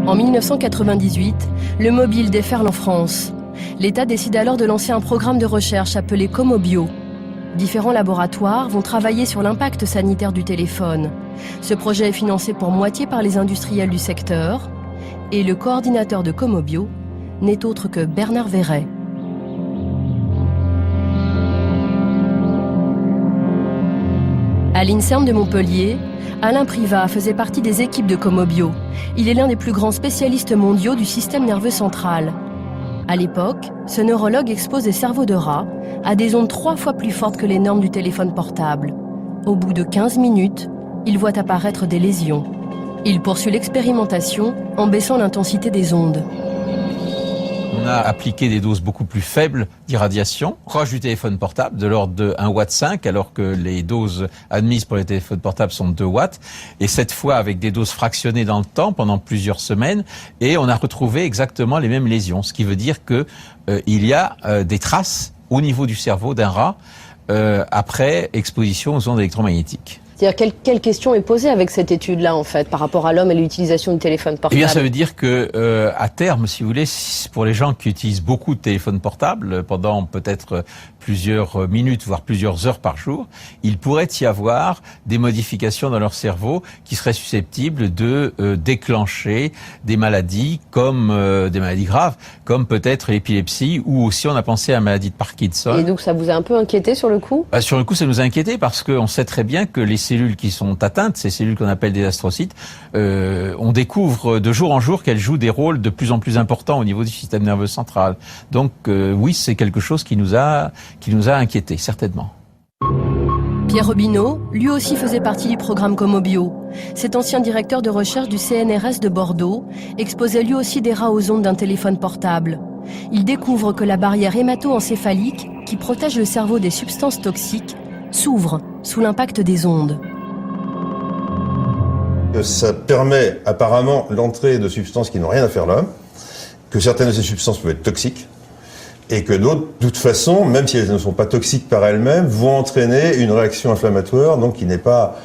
En 1998, le mobile déferle en France. L'État décide alors de lancer un programme de recherche appelé Comobio. Différents laboratoires vont travailler sur l'impact sanitaire du téléphone. Ce projet est financé pour moitié par les industriels du secteur. Et le coordinateur de Comobio n'est autre que Bernard Verret. À l'INSERM de Montpellier, Alain Privat faisait partie des équipes de Comobio. Il est l'un des plus grands spécialistes mondiaux du système nerveux central. À l'époque, ce neurologue expose des cerveaux de rats à des ondes 3 fois plus fortes que les normes du téléphone portable. Au bout de 15 minutes, il voit apparaître des lésions. Il poursuit l'expérimentation en baissant l'intensité des ondes. On a appliqué des doses beaucoup plus faibles d'irradiation, proche du téléphone portable, de l'ordre de 1,5 W, alors que les doses admises pour les téléphones portables sont de 2 watts. Et cette fois, avec des doses fractionnées dans le temps, pendant plusieurs semaines, et on a retrouvé exactement les mêmes lésions. Ce qui veut dire que il y a des traces au niveau du cerveau d'un rat après exposition aux ondes électromagnétiques. C'est-à-dire, quelle question est posée avec cette étude-là, en fait, par rapport à l'homme et l'utilisation du téléphone portable? Eh bien, ça veut dire que, à terme, si vous voulez, pour les gens qui utilisent beaucoup de téléphones portables, pendant peut-être plusieurs minutes, voire plusieurs heures par jour, il pourrait y avoir des modifications dans leur cerveau qui seraient susceptibles de déclencher des maladies comme des maladies graves, comme peut-être l'épilepsie, ou aussi on a pensé à la maladie de Parkinson. Et donc ça vous a un peu inquiété sur le coup? Sur le coup, ça nous a inquiété parce qu'on sait très bien que les cellules qui sont atteintes, ces cellules qu'on appelle des astrocytes, on découvre de jour en jour qu'elles jouent des rôles de plus en plus importants au niveau du système nerveux central. Donc oui, c'est quelque chose qui nous a inquiétés, certainement. Pierre Robineau, lui aussi faisait partie du programme Comobio. Cet ancien directeur de recherche du CNRS de Bordeaux exposait lui aussi des rats aux ondes d'un téléphone portable. Il découvre que la barrière hémato-encéphalique, qui protège le cerveau des substances toxiques, s'ouvre sous l'impact des ondes. Ça permet apparemment l'entrée de substances qui n'ont rien à faire là, que certaines de ces substances peuvent être toxiques, et que d'autres, de toute façon, même si elles ne sont pas toxiques par elles-mêmes, vont entraîner une réaction inflammatoire, donc qui n'est pas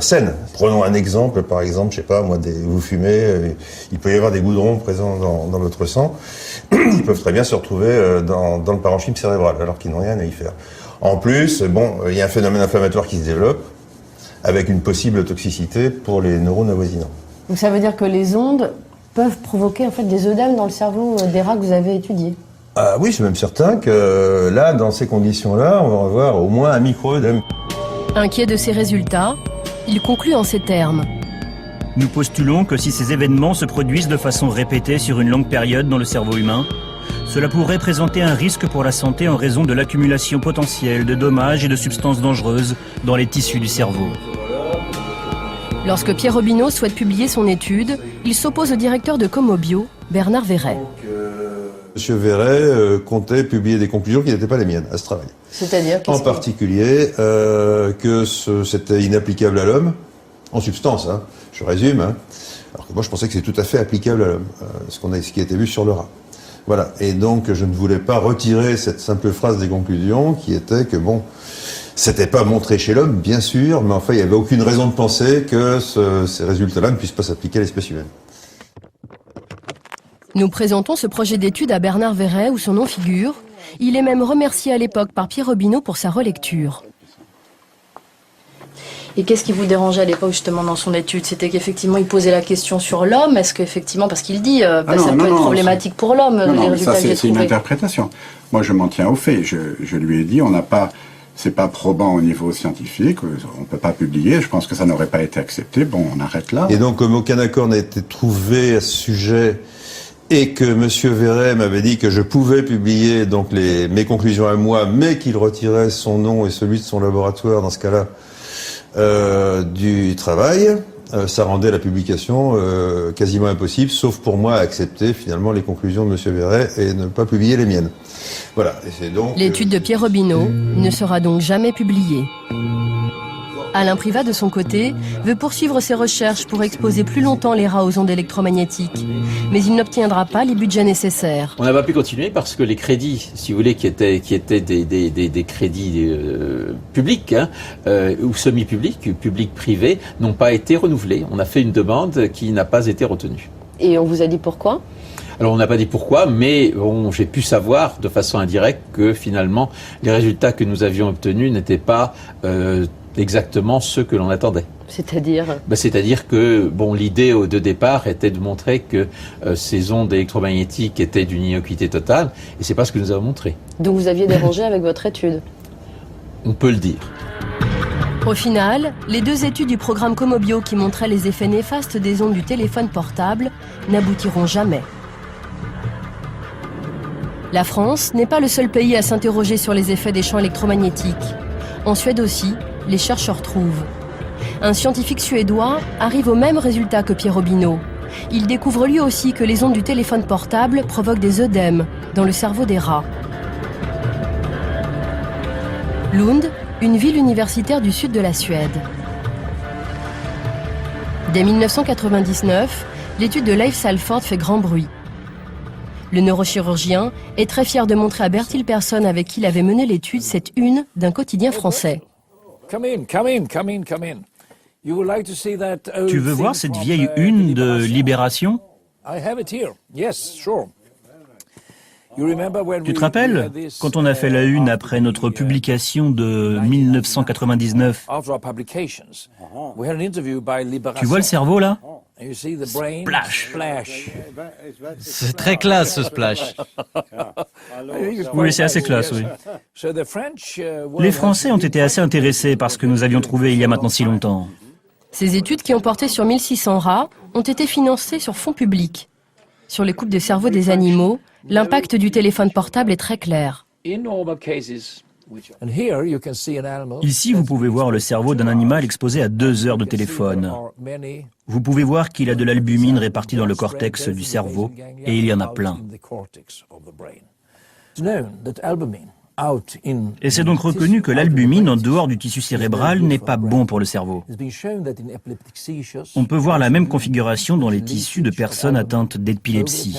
saine. Prenons un exemple, par exemple, je sais pas, moi, vous fumez, il peut y avoir des goudrons présents dans votre sang, ils peuvent très bien se retrouver dans le parenchyme cérébral, alors qu'ils n'ont rien à y faire. En plus, bon, il y a un phénomène inflammatoire qui se développe, avec une possible toxicité pour les neurones avoisinants. Donc ça veut dire que les ondes peuvent provoquer en fait des œdèmes dans le cerveau des rats que vous avez étudiés? Ah oui, je suis même certain que là, dans ces conditions-là, on va avoir au moins un micro-œdème. Inquiet de ces résultats, il conclut en ces termes. Nous postulons que si ces événements se produisent de façon répétée sur une longue période dans le cerveau humain, cela pourrait présenter un risque pour la santé en raison de l'accumulation potentielle de dommages et de substances dangereuses dans les tissus du cerveau. Lorsque Pierre Robineau souhaite publier son étude, il s'oppose au directeur de Comobio, Bernard Verret. Monsieur Verret comptait publier des conclusions qui n'étaient pas les miennes à ce travail. C'est-à-dire en particulier que c'était inapplicable à l'homme, en substance, hein, je résume, hein, alors que moi je pensais que c'est tout à fait applicable à l'homme, ce qui a été vu sur le rat. Voilà, et donc je ne voulais pas retirer cette simple phrase des conclusions qui était que bon, c'était pas montré chez l'homme, bien sûr, mais enfin il n'y avait aucune raison de penser que ces résultats-là ne puissent pas s'appliquer à l'espèce humaine. Nous présentons ce projet d'étude à Bernard Verret où son nom figure. Il est même remercié à l'époque par Pierre Robineau pour sa relecture. Et qu'est-ce qui vous dérangeait à l'époque justement dans son étude? C'était qu'effectivement il posait la question sur l'homme. Est-ce qu'effectivement, parce qu'il dit ça peut être problématique pour l'homme, les résultats que j'ai trouvés. C'est une interprétation. Moi je m'en tiens aux faits. Je lui ai dit on n'a pas, c'est pas probant au niveau scientifique, on peut pas publier. Je pense que ça n'aurait pas été accepté. Bon, on arrête là. Et donc comme aucun accord n'a été trouvé à ce sujet, et que Monsieur Verret m'avait dit que je pouvais publier donc mes conclusions à moi, mais qu'il retirait son nom et celui de son laboratoire dans ce cas-là du travail, ça rendait la publication quasiment impossible, sauf pour moi à accepter finalement les conclusions de Monsieur Verret et ne pas publier les miennes. Voilà. Et c'est donc l'étude de Pierre Robineau ne sera donc jamais publiée. Alain Privat, de son côté, veut poursuivre ses recherches pour exposer plus longtemps les rats aux ondes électromagnétiques. Mais il n'obtiendra pas les budgets nécessaires. On n'a pas pu continuer parce que les crédits, si vous voulez, qui étaient des crédits publics ou semi-publics, publics-privés, n'ont pas été renouvelés. On a fait une demande qui n'a pas été retenue. Et on vous a dit pourquoi? Alors on n'a pas dit pourquoi, mais j'ai pu savoir de façon indirecte que finalement les résultats que nous avions obtenus n'étaient pas exactement ceux que l'on attendait. C'est-à-dire C'est-à-dire que l'idée de départ était de montrer que ces ondes électromagnétiques étaient d'une innocuité totale, et c'est pas ce que nous avons montré. Donc vous aviez dérangé avec votre étude? On peut le dire. Au final, les 2 études du programme Comobio qui montraient les effets néfastes des ondes du téléphone portable n'aboutiront jamais. La France n'est pas le seul pays à s'interroger sur les effets des champs électromagnétiques. En Suède aussi, les chercheurs trouvent. Un scientifique suédois arrive au même résultat que Pierre Robineau. Il découvre lui aussi que les ondes du téléphone portable provoquent des œdèmes dans le cerveau des rats. Lund, une ville universitaire du sud de la Suède. Dès 1999, l'étude de Leif Salford fait grand bruit. Le neurochirurgien est très fier de montrer à Bertil Persson, avec qui il avait mené l'étude, cette une d'un quotidien français. Tu veux voir cette vieille une de Libération? Tu te rappelles quand on a fait la une après notre publication de 1999? Tu vois le cerveau là? Splash. C'est très classe ce splash. Oui, c'est assez classe, oui. Les Français ont été assez intéressés par ce que nous avions trouvé il y a maintenant si longtemps. Ces études, qui ont porté sur 1600 rats, ont été financées sur fonds publics. Sur les coupes de cerveau des animaux, l'impact du téléphone portable est très clair. Ici, vous pouvez voir le cerveau d'un animal exposé à 2 heures de téléphone. Vous pouvez voir qu'il a de l'albumine répartie dans le cortex du cerveau, et il y en a plein. Et c'est donc reconnu que l'albumine en dehors du tissu cérébral n'est pas bon pour le cerveau. On peut voir la même configuration dans les tissus de personnes atteintes d'épilepsie.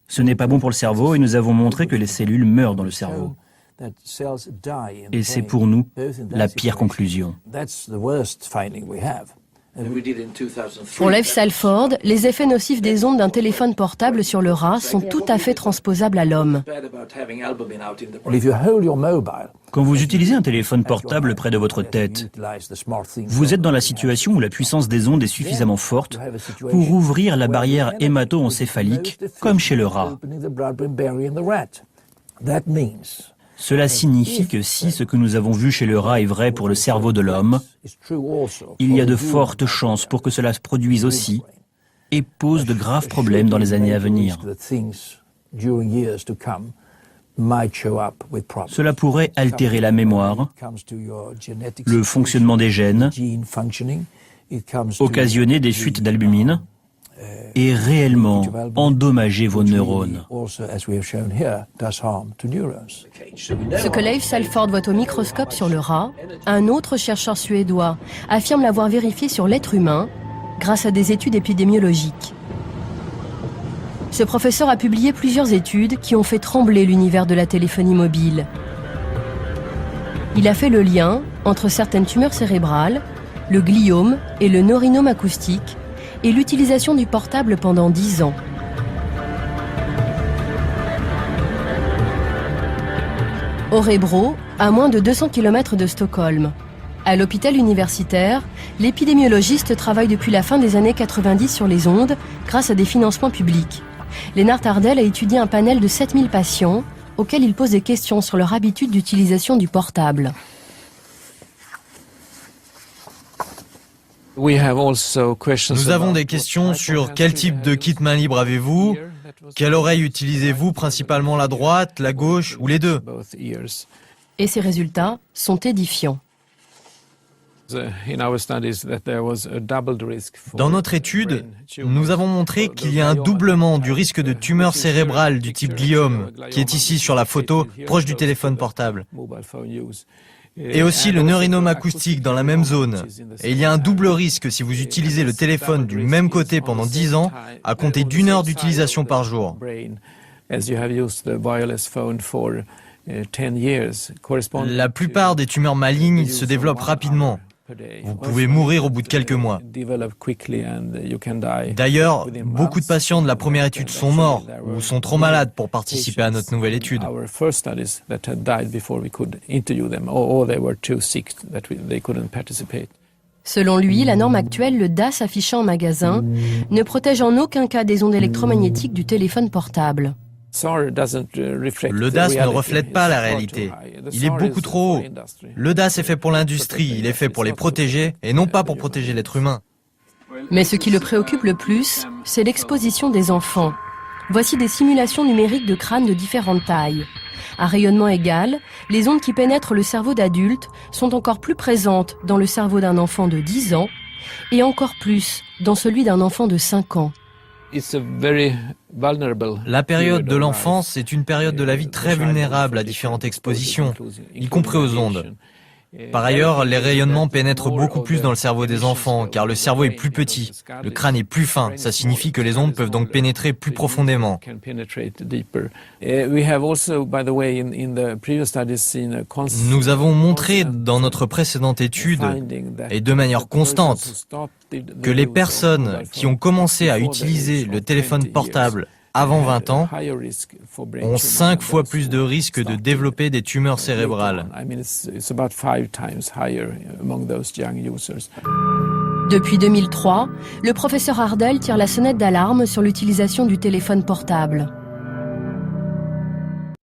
Ce n'est pas bon pour le cerveau et nous avons montré que les cellules meurent dans le cerveau. Et c'est pour nous la pire conclusion. Pour Leif Salford, les effets nocifs des ondes d'un téléphone portable sur le rat sont tout à fait transposables à l'homme. Quand vous utilisez un téléphone portable près de votre tête, vous êtes dans la situation où la puissance des ondes est suffisamment forte pour ouvrir la barrière hémato-encéphalique, comme chez le rat. Cela signifie que si ce que nous avons vu chez le rat est vrai pour le cerveau de l'homme, il y a de fortes chances pour que cela se produise aussi et pose de graves problèmes dans les années à venir. Cela pourrait altérer la mémoire, le fonctionnement des gènes, occasionner des fuites d'albumine et réellement endommager vos neurones. Ce que Leif Salford voit au microscope sur le rat, un autre chercheur suédois affirme l'avoir vérifié sur l'être humain grâce à des études épidémiologiques. Ce professeur a publié plusieurs études qui ont fait trembler l'univers de la téléphonie mobile. Il a fait le lien entre certaines tumeurs cérébrales, le gliome et le neurinome acoustique, et l'utilisation du portable pendant 10 ans. Örebro, à moins de 200 km de Stockholm. À l'hôpital universitaire, l'épidémiologiste travaille depuis la fin des années 90 sur les ondes grâce à des financements publics. Lennart Ardell a étudié un panel de 7000 patients auxquels il pose des questions sur leur habitude d'utilisation du portable. Nous avons des questions sur quel type de kit main libre avez-vous, quelle oreille utilisez-vous, principalement la droite, la gauche ou les deux. Et ces résultats sont édifiants. Dans notre étude, nous avons montré qu'il y a un doublement du risque de tumeur cérébrale du type gliome, qui est ici sur la photo, proche du téléphone portable. Et aussi le neurinome acoustique dans la même zone. Et il y a un double risque si vous utilisez le téléphone du même côté pendant 10 ans, à compter d'1 heure d'utilisation par jour. La plupart des tumeurs malignes se développent rapidement. Vous pouvez mourir au bout de quelques mois. D'ailleurs, beaucoup de patients de la première étude sont morts ou sont trop malades pour participer à notre nouvelle étude. Selon lui, la norme actuelle, le DAS affiché en magasin, ne protège en aucun cas des ondes électromagnétiques du téléphone portable. Le DAS ne reflète pas la réalité. Il est beaucoup trop haut. Le DAS est fait pour l'industrie, il est fait pour les protéger et non pas pour protéger l'être humain. Mais ce qui le préoccupe le plus, c'est l'exposition des enfants. Voici des simulations numériques de crânes de différentes tailles. À rayonnement égal, les ondes qui pénètrent le cerveau d'adultes sont encore plus présentes dans le cerveau d'un enfant de 10 ans et encore plus dans celui d'un enfant de 5 ans. La période de l'enfance est une période de la vie très vulnérable à différentes expositions, y compris aux ondes. Par ailleurs, les rayonnements pénètrent beaucoup plus dans le cerveau des enfants, car le cerveau est plus petit, le crâne est plus fin. Ça signifie que les ondes peuvent donc pénétrer plus profondément. Nous avons montré dans notre précédente étude, et de manière constante, que les personnes qui ont commencé à utiliser le téléphone portable avant 20 ans ont 5 fois plus de risques de développer des tumeurs cérébrales. Depuis 2003, le professeur Ardel tire la sonnette d'alarme sur l'utilisation du téléphone portable.